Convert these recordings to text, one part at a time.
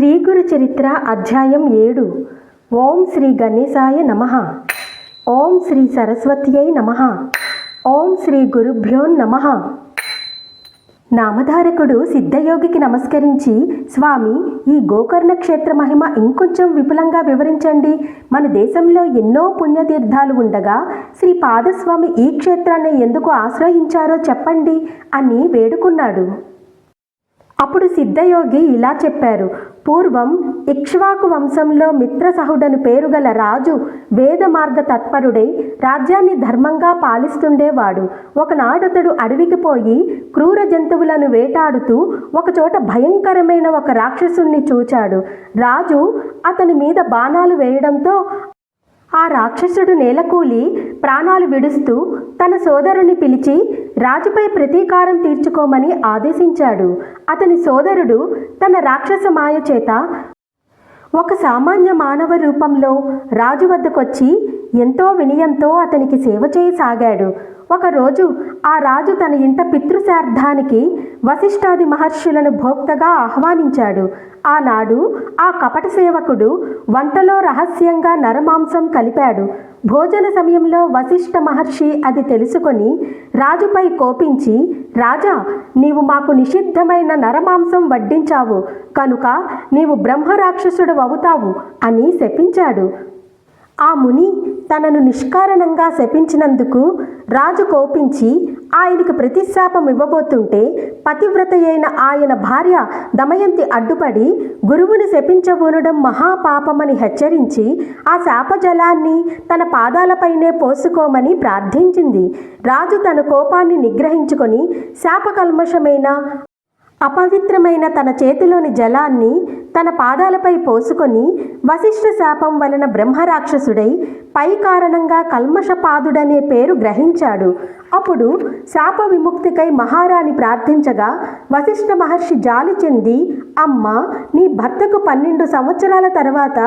శ్రీ గురు చరిత్ర అధ్యాయం 7. ఓం శ్రీ గణేశాయ నమః. ఓం శ్రీ సరస్వత్యై నమః. ఓం శ్రీ గురుభ్యో నమః. నామధారకుడు సిద్ధయోగికి నమస్కరించి, స్వామి, ఈ గోకర్ణ క్షేత్ర మహిమ ఇంకొంచెం విపులంగా వివరించండి. మన దేశంలో ఎన్నో పుణ్యతీర్థాలు ఉండగా శ్రీ పాదస్వామి ఈ క్షేత్రాన్ని ఎందుకు ఆశ్రయించారో చెప్పండి అని వేడుకున్నాడు. అప్పుడు సిద్ధయోగి ఇలా చెప్పారు. పూర్వం ఇక్ష్వాకు వంశంలో మిత్రసహుడను పేరుగల రాజు వేద మార్గ తత్పరుడై రాజ్యాన్ని ధర్మంగా పాలిస్తుండేవాడు. ఒకనాడతడు అడవికి పోయి క్రూర జంతువులను వేటాడుతూ ఒకచోట భయంకరమైన ఒక రాక్షసుణ్ణి చూచాడు. రాజు అతని మీద బాణాలు వేయడంతో ఆ రాక్షసుడు నేలకూలి ప్రాణాలు విడుస్తూ తన సోదరుని పిలిచి రాజుపై ప్రతీకారం తీర్చుకోమని ఆదేశించాడు. అతని సోదరుడు తన రాక్షస మాయ చేత ఒక సామాన్య మానవ రూపంలో రాజు వద్దకొచ్చి ఎంతో వినయంతో అతనికి సేవ చేయసాగాడు. ఒకరోజు ఆ రాజు తన ఇంట పితృశార్థానికి వశిష్ఠాది మహర్షులను భోక్తగా ఆహ్వానించాడు. ఆనాడు ఆ కపట సేవకుడు వంటలో రహస్యంగా నరమాంసం కలిపాడు. భోజన సమయంలో వశిష్ఠ మహర్షి అది తెలుసుకొని రాజుపై కోపించి, రాజా, నీవు మాకు నిషిద్ధమైన నరమాంసం వడ్డించావు కనుక నీవు బ్రహ్మరాక్షసుడు అవుతావు అని శపించాడు. ఆ ముని తనను నిష్కారణంగా శపించినందుకు రాజు కోపించి ఆయనకు ప్రతిశాపం ఇవ్వబోతుంటే పతివ్రత అయిన ఆయన భార్య దమయంతి అడ్డుపడి గురువుని శపించబూనడం మహాపాపమని హెచ్చరించి ఆ శాపజలాన్ని తన పాదాలపైనే పోసుకోమని ప్రార్థించింది. రాజు తన కోపాన్ని నిగ్రహించుకొని శాపకల్మషమైన అపవిత్రమైన తన చేతిలోని జలాన్ని తన పాదాలపై పోసుకొని వశిష్ఠ శాపం వలన బ్రహ్మరాక్షసుడై పై కారణంగా కల్మషపాదుడనే పేరు గ్రహించాడు. అప్పుడు శాప విముక్తికై మహారాణి ప్రార్థించగా వశిష్ఠ మహర్షి జాలి చెంది, అమ్మ, నీ భర్తకు 12 సంవత్సరాల తర్వాత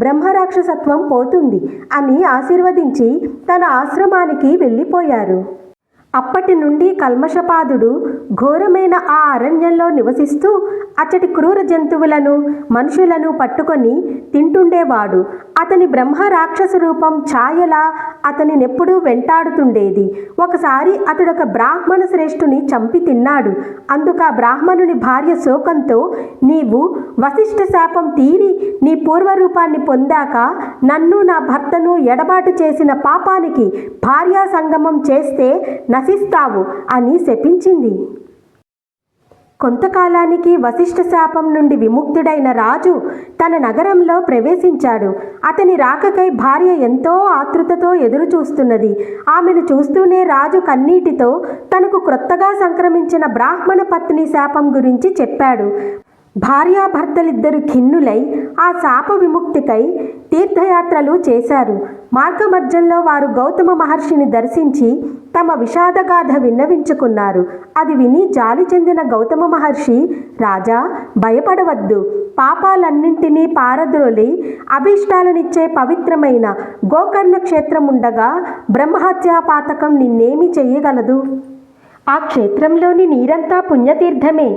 బ్రహ్మరాక్షసత్వం పోతుంది అని ఆశీర్వదించి తన ఆశ్రమానికి వెళ్ళిపోయారు. అప్పటి నుండి కల్మషపాదుడు ఘోరమైన ఆ అరణ్యంలో నివసిస్తూ అచ్చటి క్రూర జంతువులను మనుషులను పట్టుకొని తింటుండేవాడు. అతని బ్రహ్మ రాక్షస రూపం ఛాయలా అతనినెప్పుడూ వెంటాడుతుండేది. ఒకసారి అతడొక బ్రాహ్మణ శ్రేష్ఠుని చంపి తిన్నాడు. అందుకు ఆ బ్రాహ్మణుని భార్య శోకంతో, నీవు వశిష్ఠ శాపం తీరి నీ పూర్వరూపాన్ని పొందాక నన్ను నా భర్తను ఎడబాటు చేసిన పాపానికి భార్యా సంగమం చేస్తే నశిస్తావు అని శపించింది. కొంతకాలానికి వశిష్ఠ శాపం నుండి విముక్తుడైన రాజు తన నగరంలో ప్రవేశించాడు. అతని రాకకై భార్య ఎంతో ఆతృతతో ఎదురు చూస్తున్నది. ఆమెను చూస్తూనే రాజు కన్నీటితో తనకు క్రొత్తగా సంక్రమించిన బ్రాహ్మణ పత్ని శాపం గురించి చెప్పాడు. భార్యాభర్తలిద్దరు ఖిన్నులై ఆ శాప విముక్తికై తీర్థయాత్రలు చేశారు. మార్గమధ్యంలో వారు గౌతమ మహర్షిని దర్శించి తమ విషాదగాథ విన్నవించుకున్నారు. అది విని జాలి చెందిన గౌతమ మహర్షి, రాజా, భయపడవద్దు. పాపాలన్నింటినీ పారద్రోలి అభీష్టాలనిచ్చే పవిత్రమైన గోకర్ణ క్షేత్రం ఉండగా బ్రహ్మహత్యా పాతకం నిన్నేమి చెయ్యగలదు? ఆ క్షేత్రంలోని నీరంతా పుణ్యతీర్థమే.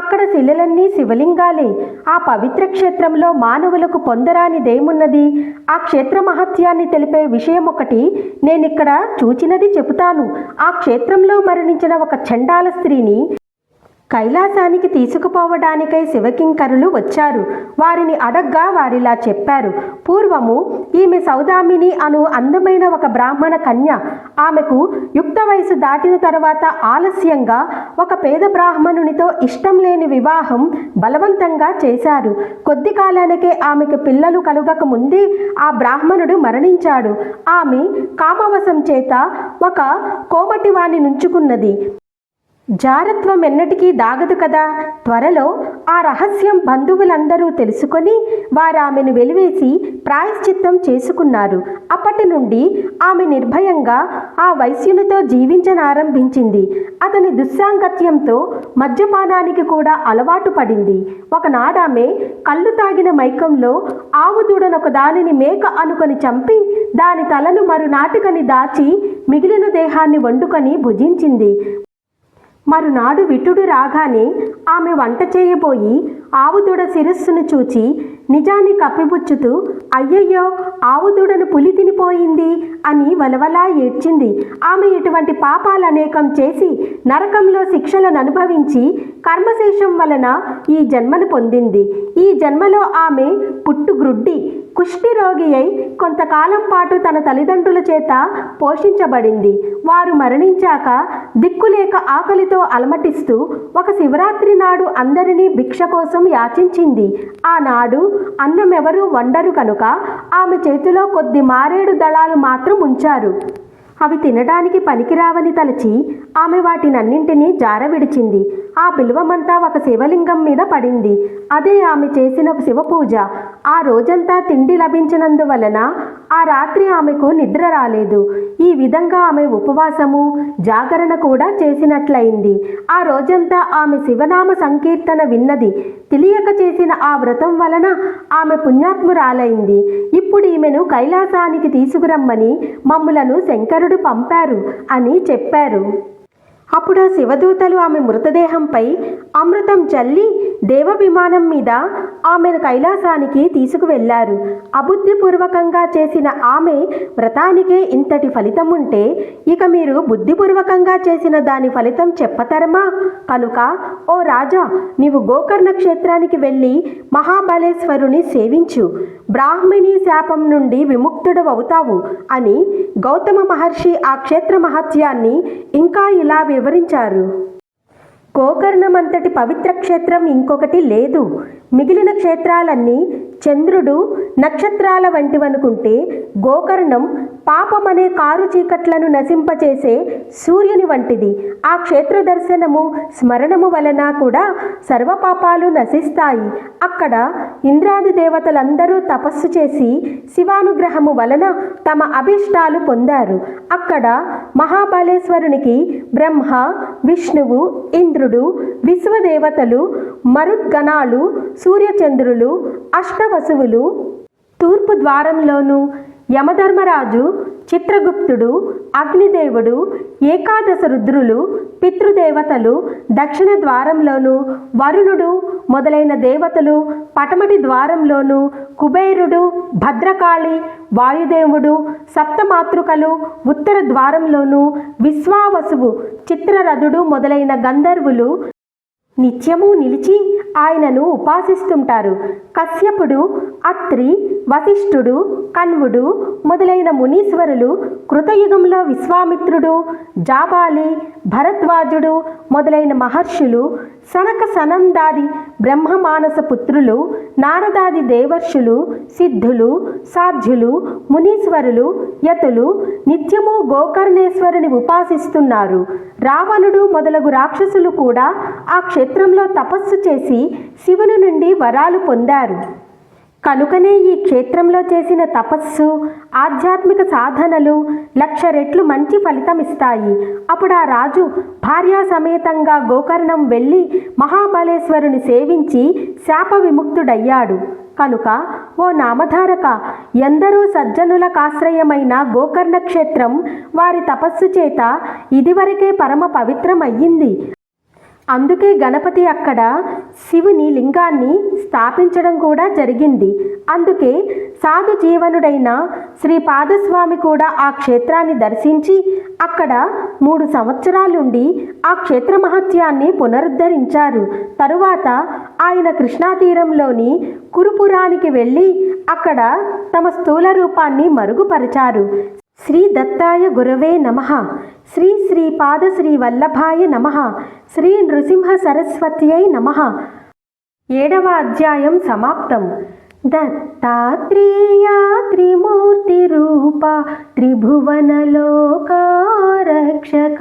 అక్కడ శిలలన్నీ శివలింగాలే. ఆ పవిత్ర క్షేత్రంలో మానవులకు పొందరానిదేమున్నది? ఆ క్షేత్ర మహత్యాన్ని తెలిపే విషయం ఒకటి నేనిక్కడ చూచినది చెబుతాను. ఆ క్షేత్రంలో మరణించిన ఒక చండాల స్త్రీని కైలాసానికి తీసుకుపోవడానికై శివకింకరులు వచ్చారు. వారిని అడగ్గా వారిలా చెప్పారు. పూర్వము ఈమె సౌదామిని అను అందమైన ఒక బ్రాహ్మణ కన్య. ఆమెకు యుక్త వయసు దాటిన తర్వాత ఆలస్యంగా ఒక పేద బ్రాహ్మణునితో ఇష్టం లేని వివాహం బలవంతంగా చేశారు. కొద్ది కాలానికే ఆమెకు పిల్లలు కలుగక ముందే ఆ బ్రాహ్మణుడు మరణించాడు. ఆమె కామవశం చేత ఒక కోమటివాణ్ణి నుంచుకున్నది. జారత్వం ఎన్నటికీ దాగదు కదా. త్వరలో ఆ రహస్యం బంధువులందరూ తెలుసుకొని వారామెను వెలివేసి ప్రాయశ్చిత్తం చేసుకున్నారు. అప్పటి నుండి ఆమె నిర్భయంగా ఆ వైశ్యునితో జీవించనారంభించింది. అతని దుస్సాంగత్యంతో మద్యపానానికి కూడా అలవాటు పడింది. ఒకనాడామె కళ్ళు తాగిన మైకంలో ఆవు దూడనొక దానిని మేక అనుకొని చంపి దాని తలను మరునాటికని దాచి మిగిలిన దేహాన్ని వండుకొని భుజించింది. మరునాడు విటుడు రాగానే ఆమె వంట చేయబోయి ఆవుదూడ శిరస్సును చూచి నిజాన్ని కప్పిపుచ్చుతూ అయ్యయ్యో ఆవుదూడను పులి తినిపోయింది అని వలవలా ఏడ్చింది. ఆమె ఇటువంటి పాపాలనేకం చేసి నరకంలో శిక్షలను అనుభవించి కర్మశేషం వలన ఈ జన్మను పొందింది. ఈ జన్మలో ఆమె పుట్టుగ్రుడ్డి కుష్ఠిరోగి అయి కొంతకాలం పాటు తన తల్లిదండ్రుల చేత పోషించబడింది. వారు మరణించాక దిక్కులేక ఆకలితో అలమటిస్తూ ఒక శివరాత్రి నాడు అందరినీ భిక్ష కోసం యాచించింది. ఆనాడు అన్నమెవరూ వండరు కనుక ఆమె చేతిలో కొద్ది మారేడు దళాలు మాత్రం ఉంచారు. అవి తినడానికి పనికిరావని తలచి ఆమె వాటినన్నింటినీ జార విడిచింది. ఆ బిల్వమంతా ఒక శివలింగం మీద పడింది. అదే ఆమె చేసిన శివపూజ. ఆ రోజంతా తిండి లభించినందువలన ఆ రాత్రి ఆమెకు నిద్ర రాలేదు. ఈ విధంగా ఆమె ఉపవాసము జాగరణ కూడా చేసినట్లయింది. ఆ రోజంతా ఆమె శివనామ సంకీర్తన విన్నది. తెలియక చేసిన ఆ వ్రతం వలన ఆమె పుణ్యాత్మురాలైంది. ఇప్పుడు ఈమెను కైలాసానికి తీసుకురమ్మని మమ్ములను శంకరుడు పంపారు అని చెప్పారు. అప్పుడు ఆ శివదూతలు ఆమె మృతదేహంపై అమృతం చల్లి దేవ విమానం మీద ఆమెను కైలాసానికి తీసుకువెళ్లారు. అబుద్ధిపూర్వకంగా చేసిన ఆమె వ్రతానికే ఇంతటి ఫలితం ఉంటే ఇక మీరు బుద్ధిపూర్వకంగా చేసిన దాని ఫలితం చెప్పతరమా? కనుక ఓ రాజా, నీవు గోకర్ణ క్షేత్రానికి వెళ్ళి మహాబలేశ్వరుని సేవించు, బ్రాహ్మిణీ శాపం నుండి విముక్తుడు అవుతావు అని గౌతమ మహర్షి ఆ క్షేత్ర మహత్యాన్ని ఇంకా ఇలా వివరించారు. గోకర్ణమంతటి పవిత్ర క్షేత్రం ఇంకొకటి లేదు. మిగిలిన క్షేత్రాలన్నీ చంద్రుడు నక్షత్రాల వంటివనుకుంటే గోకర్ణం పాపమనే కారు చీకట్లను నశింపచేసే సూర్యుని వంటిది. ఆ క్షేత్ర దర్శనము స్మరణము వలన కూడా సర్వపాపాలు నశిస్తాయి. అక్కడ ఇంద్రాది దేవతలందరూ తపస్సు చేసి శివానుగ్రహము వలన తమ అభిష్టాలు పొందారు. అక్కడ మహాబలేశ్వరునికి బ్రహ్మ, విష్ణువు, ఇంద్రుడు, విశ్వదేవతలు, మరుద్గణాలు, సూర్యచంద్రులు, అష్టవసువులు తూర్పు ద్వారంలోనూ, యమధర్మరాజు, చిత్రగుప్తుడు, అగ్నిదేవుడు, ఏకాదశ రుద్రులు, పితృదేవతలు దక్షిణ ద్వారంలోనూ, వరుణుడు మొదలైన దేవతలు పటమటి ద్వారంలోనూ, కుబేరుడు, భద్రకాళి, వాయుదేవుడు, సప్తమాతృకలు ఉత్తర ద్వారంలోనూ, విశ్వావసువు, చిత్రరథుడు మొదలైన గంధర్వులు నిత్యము నిలిచి ఆయనను ఉపాసిస్తుంటారు. కశ్యపుడు, అత్రి, వశిష్ఠుడు, కణ్వుడు మొదలైన మునీశ్వరులు, కృతయుగంలో విశ్వామిత్రుడు, జాబాలి, భరద్వాజుడు మొదలైన మహర్షులు, సనక సనందాది బ్రహ్మమానస పుత్రులు, నారదాది దేవర్షులు, సిద్ధులు, సాధ్యులు, మునీశ్వరులు, యతులు నిత్యము గోకర్ణేశ్వరుని ఉపాసిస్తున్నారు. రావణుడు మొదలగు రాక్షసులు కూడా ఆ క్షేత్రంలో తపస్సు చేసి శివుని నుండి వరాలు పొందారు. కనుకనే ఈ క్షేత్రంలో చేసిన తపస్సు, ఆధ్యాత్మిక సాధనలు 1,00,000 రెట్లు మంచి ఫలితమిస్తాయి. అప్పుడు ఆ రాజు భార్యా సమేతంగా గోకర్ణం వెళ్ళి మహాబలేశ్వరుని సేవించి శాప విముక్తుడయ్యాడు. కనుక ఓ నామధారక, ఎందరో సజ్జనులకాశ్రయమైన గోకర్ణ క్షేత్రం వారి తపస్సు చేత ఇదివరకే పరమ పవిత్రమయ్యింది. అందుకే గణపతి అక్కడ శివుని లింగాన్ని స్థాపించడం కూడా జరిగింది. అందుకే సాధు జీవనుడైన శ్రీపాదస్వామి కూడా ఆ క్షేత్రాన్ని దర్శించి అక్కడ 3 సంవత్సరాలుండి ఆ క్షేత్ర మహత్యాన్ని పునరుద్ధరించారు. తరువాత ఆయన కృష్ణా తీరంలోని కురుపురానికి వెళ్ళి అక్కడ తమ స్థూల రూపాన్ని మరుగుపరిచారు. శ్రీ దత్తాయ గురవే నమః. శ్రీ శ్రీపాద శ్రీ వల్లభాయ నమః. శ్రీ నృసింహ సరస్వత్యై నమః. 7వ అధ్యాయం సమాప్తం. దత్తాత్రేయ త్రిమూర్తి రూప త్రిభువన లోక రక్షక.